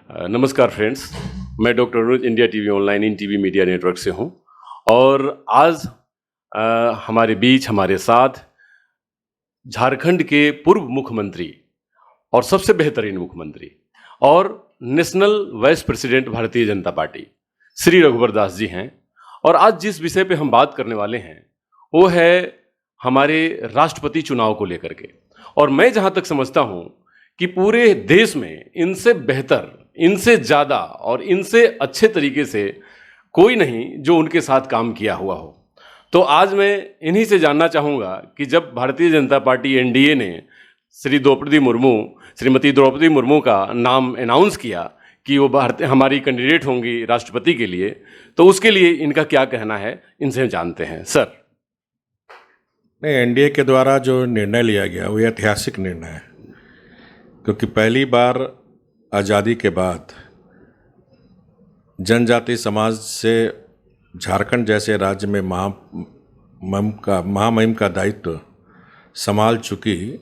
नमस्कार फ्रेंड्स, मैं doctor Anuj India TV online in TV media network से हूं और आज हमारे बीच हमारे साथ झारखंड के पूर्व मुख्यमंत्री और सबसे बेहतरीन मुख्यमंत्री और national vice president Bharatiya Janata party Shri रघुवर दास जी हैं। और आज जिस विषय पे हम बात करने वाले हैं वो है हमारे राष्ट्रपति चुनाव को लेकर के। और मैं जहां तक समझता हूं कि पूरे देश में इनसे बेहतर, इनसे ज़्यादा और इनसे अच्छे तरीके से कोई नहीं जो उनके साथ काम किया हुआ हो। तो आज मैं इन्हीं से जानना चाहूँगा कि जब भारतीय जनता पार्टी एनडीए ने श्रीमती द्रौपदी मुर्मू का नाम अनाउंस किया कि वो हमारी कैंडिडेट होंगी राष्ट्रपति के लिए, तो उसके लिए इनका क्या कहना है, इनसे जानते हैं। सर, नहीं, एनडीए के द्वारा जो निर्णय लिया गया वो ऐतिहासिक निर्णय है, क्योंकि पहली बार आज़ादी के बाद जनजाति समाज से झारखंड जैसे राज्य में महामहिम का दायित्व संभाल चुकी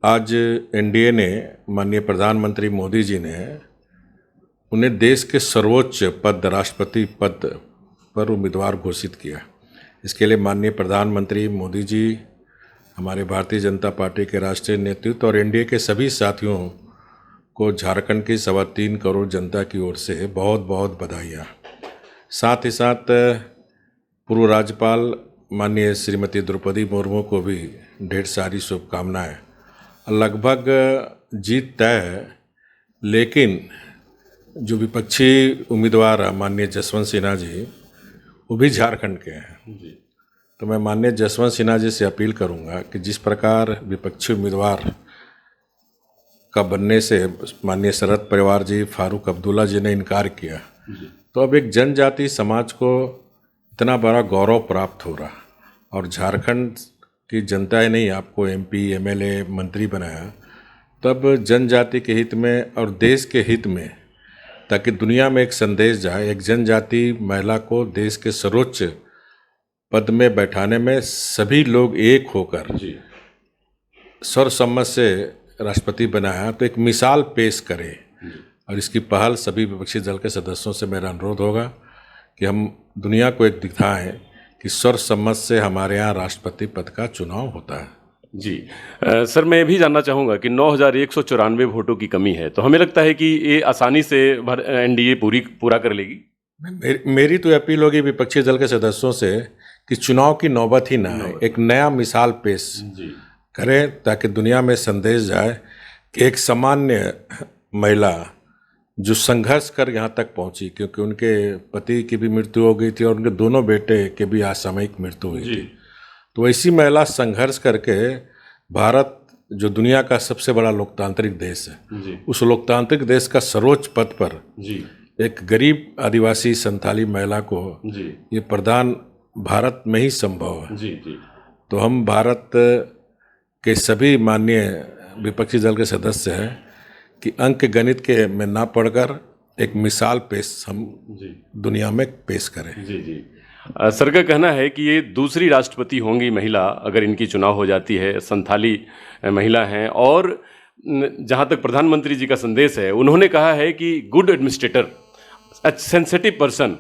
आज एनडीए ने, माननीय प्रधानमंत्री मोदी जी ने उन्हें देश के सर्वोच्च पद, राष्ट्रपति पद पर उम्मीदवार घोषित किया। इसके लिए माननीय प्रधानमंत्री मोदी जी, हमारे भारतीय जनता पार्टी के राष्ट्रीय नेतृत्व और एनडीए के सभी साथियों को झारखंड की 3.25 करोड़ जनता की ओर से बहुत बहुत बधाइयाँ। साथ ही साथ पूर्व राज्यपाल माननीय श्रीमती द्रौपदी मुर्मू को भी ढेर सारी शुभकामनाएं। लगभग जीत तय है, लेकिन जो विपक्षी उम्मीदवार माननीय जसवंत सिन्हा जी, वो भी झारखंड के हैं। तो मैं माननीय जसवंत सिन्हा जी से अपील करूंगा कि जिस प्रकार विपक्षी उम्मीदवार का बनने से माननीय शरद पवार जी, फारूक अब्दुल्ला जी ने इनकार किया, तो अब एक जनजाति समाज को इतना बड़ा गौरव प्राप्त हो रहा और झारखंड की जनता ही नहीं आपको एमपी, एमएलए, मंत्री बनाया, तब जनजाति के हित में और देश के हित में, ताकि दुनिया में एक संदेश जाए, एक जनजाति महिला को देश के सर्वोच्च पद में बैठाने में सभी लोग एक होकर सर्वसम्मत से राष्ट्रपति बनाया, तो एक मिसाल पेश करें। और इसकी पहल सभी विपक्षी दल के सदस्यों से मेरा अनुरोध होगा कि हम दुनिया को एक दिखाएं कि सर्वसम्मत से हमारे यहाँ राष्ट्रपति पद का चुनाव होता है। जी सर, मैं भी जानना चाहूँगा कि 9,194 वोटों की कमी है, तो हमें लगता है कि ये आसानी से एनडीए पूरा कर लेगी। मेरी तो अपील होगी विपक्षी दल के सदस्यों से कि चुनाव की नौबत ही ना आए, एक नया मिसाल पेश करें, ताकि दुनिया में संदेश जाए कि एक सामान्य महिला जो संघर्ष कर यहाँ तक पहुँची, क्योंकि उनके पति की भी मृत्यु हो गई थी और उनके दोनों बेटे के भी असामयिक मृत्यु हुई थी, तो ऐसी महिला संघर्ष करके भारत जो दुनिया का सबसे बड़ा लोकतांत्रिक देश है, उस लोकतांत्रिक देश का सर्वोच्च पद पर एक गरीब आदिवासी संथाली महिला को ये प्रदान भारत में ही संभव है। तो हम भारत के सभी माननीय विपक्षी दल के सदस्य हैं कि अंक गणित के में ना पढ़कर एक मिसाल पेश हम दुनिया में पेश करें। सर का कहना है कि ये दूसरी राष्ट्रपति होंगी महिला, अगर इनकी चुनाव हो जाती है। संथाली महिला हैं और जहाँ तक प्रधानमंत्री जी का संदेश है, उन्होंने कहा है कि गुड एडमिनिस्ट्रेटर, सेंसिटिव पर्सन,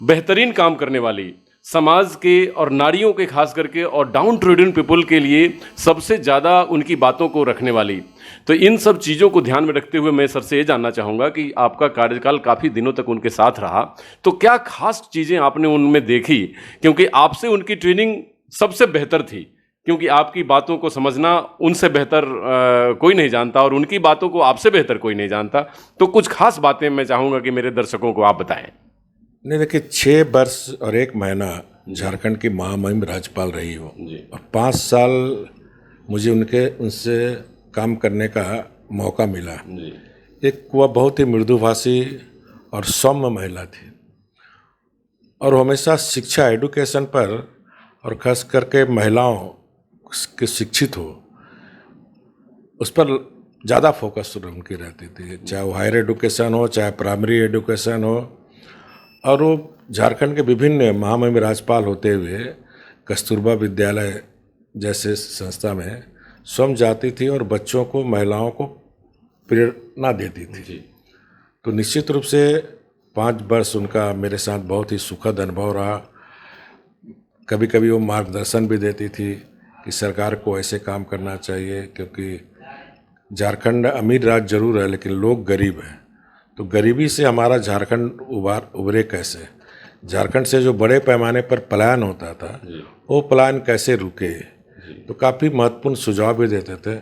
बेहतरीन काम करने वाली, समाज के और नारियों के खास करके और डाउन ट्रोडन पीपल के लिए सबसे ज़्यादा उनकी बातों को रखने वाली। तो इन सब चीज़ों को ध्यान में रखते हुए मैं सर से ये जानना चाहूँगा कि आपका कार्यकाल काफ़ी दिनों तक उनके साथ रहा, तो क्या खास चीज़ें आपने उनमें देखी? क्योंकि आपसे उनकी ट्रेनिंग सबसे बेहतर थी, क्योंकि आपकी बातों को समझना उनसे बेहतर कोई नहीं जानता और उनकी बातों को आपसे बेहतर कोई नहीं जानता। तो कुछ खास बातें मैं चाहूँगा कि मेरे दर्शकों को आप बताएं। नहीं, देखिए, 6 वर्ष और 1 महीना झारखंड की महामहिम राज्यपाल रही हो और 5 साल मुझे उनसे काम करने का मौका मिला। एक वह बहुत ही मृदुभाषी और सौम्य महिला थी और हमेशा शिक्षा, एडुकेशन पर और खास करके महिलाओं के शिक्षित हो उस पर ज़्यादा फोकस उनकी रहती थी, चाहे वो हायर एडुकेशन हो, चाहे प्राइमरी एडुकेशन हो। और वो झारखंड के विभिन्न महामहिम राज्यपाल होते हुए कस्तूरबा विद्यालय जैसे संस्था में स्वयं जाती थी और बच्चों को, महिलाओं को प्रेरणा देती थी। तो निश्चित रूप से 5 वर्ष उनका मेरे साथ बहुत ही सुखद अनुभव रहा। कभी कभी वो मार्गदर्शन भी देती थी कि सरकार को ऐसे काम करना चाहिए, क्योंकि झारखंड अमीर राज्य जरूर है लेकिन लोग गरीब हैं। तो गरीबी से हमारा झारखंड उभरे कैसे, झारखंड से जो बड़े पैमाने पर पलायन होता था वो पलायन कैसे रुके। तो काफ़ी महत्वपूर्ण सुझाव भी देते थे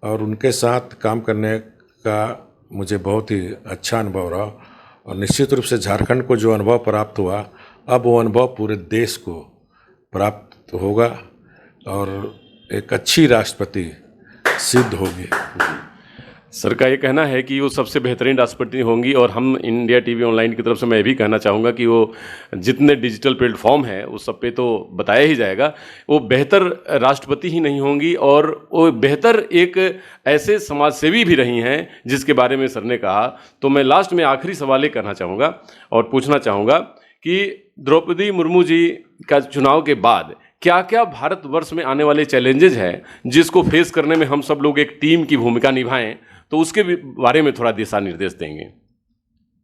और उनके साथ काम करने का मुझे बहुत ही अच्छा अनुभव रहा। और निश्चित रूप से झारखंड को जो अनुभव प्राप्त हुआ, अब वो अनुभव पूरे देश को प्राप्त होगा और एक अच्छी राष्ट्रपति सिद्ध होगी। सर का ये कहना है कि वो सबसे बेहतरीन राष्ट्रपति होंगी और हम इंडिया टीवी ऑनलाइन की तरफ से मैं भी कहना चाहूँगा कि वो जितने डिजिटल प्लेटफॉर्म हैं उस सब पे तो बताया ही जाएगा, वो बेहतर राष्ट्रपति ही नहीं होंगी और वो बेहतर एक ऐसे समाजसेवी भी रही हैं जिसके बारे में सर ने कहा। तो मैं लास्ट में आखिरी सवाल ये करना चाहूँगा और पूछना चाहूँगा कि द्रौपदी मुर्मू जी का चुनाव के बाद क्या क्या भारतवर्ष में आने वाले चैलेंजेस हैं जिसको फेस करने में हम सब लोग एक टीम की भूमिका निभाएं, तो उसके बारे में थोड़ा दिशा निर्देश देंगे।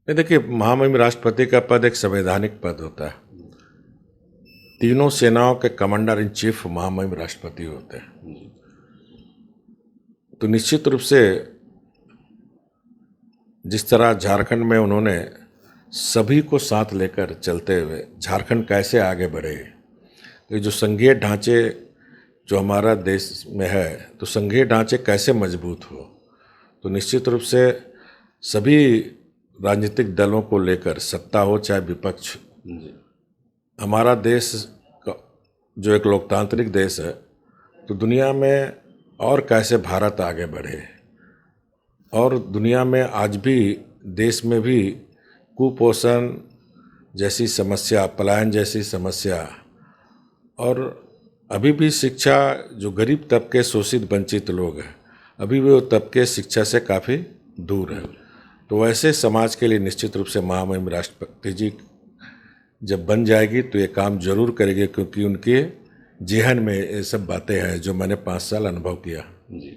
देखिए, महामहिम राष्ट्रपति का पद एक संवैधानिक पद होता है। तीनों सेनाओं के कमांडर इन चीफ महामहिम राष्ट्रपति होते हैं। तो निश्चित रूप से जिस तरह झारखंड में उन्होंने सभी को साथ लेकर चलते हुए झारखंड कैसे आगे बढ़े, तो जो संघीय ढांचे जो हमारा देश में है, तो संघीय ढांचे कैसे मजबूत हो, तो निश्चित रूप से सभी राजनीतिक दलों को लेकर, सत्ता हो चाहे विपक्ष, हमारा देश जो एक लोकतांत्रिक देश है, तो दुनिया में और कैसे भारत आगे बढ़े। और दुनिया में आज भी देश में भी कुपोषण जैसी समस्या, पलायन जैसी समस्या, और अभी भी शिक्षा, जो गरीब तबके, शोषित वंचित लोग हैं, अभी भी वो तबके शिक्षा से काफ़ी दूर है। तो वैसे समाज के लिए निश्चित रूप से महामहिम राष्ट्रपति जी जब बन जाएगी तो ये काम जरूर करेगी, क्योंकि उनके जेहन में ये सब बातें हैं जो मैंने 5 साल अनुभव किया। जी,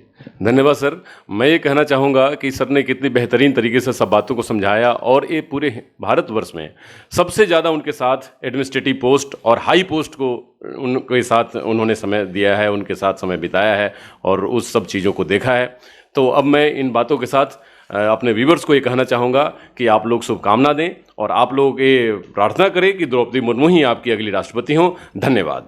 धन्यवाद सर। मैं ये कहना चाहूँगा कि सर ने कितनी बेहतरीन तरीके से सब बातों को समझाया और ये पूरे भारतवर्ष में सबसे ज़्यादा उनके साथ एडमिनिस्ट्रेटिव पोस्ट और हाई पोस्ट को उनके साथ उन्होंने समय दिया है, उनके साथ समय बिताया है और उस सब चीज़ों को देखा है। तो अब मैं इन बातों के साथ अपने व्यूवर्स को ये कहना चाहूँगा कि आप लोग शुभकामना दें और आप लोग ये प्रार्थना करें कि द्रौपदी मुर्मू ही आपकी अगली राष्ट्रपति हों। धन्यवाद।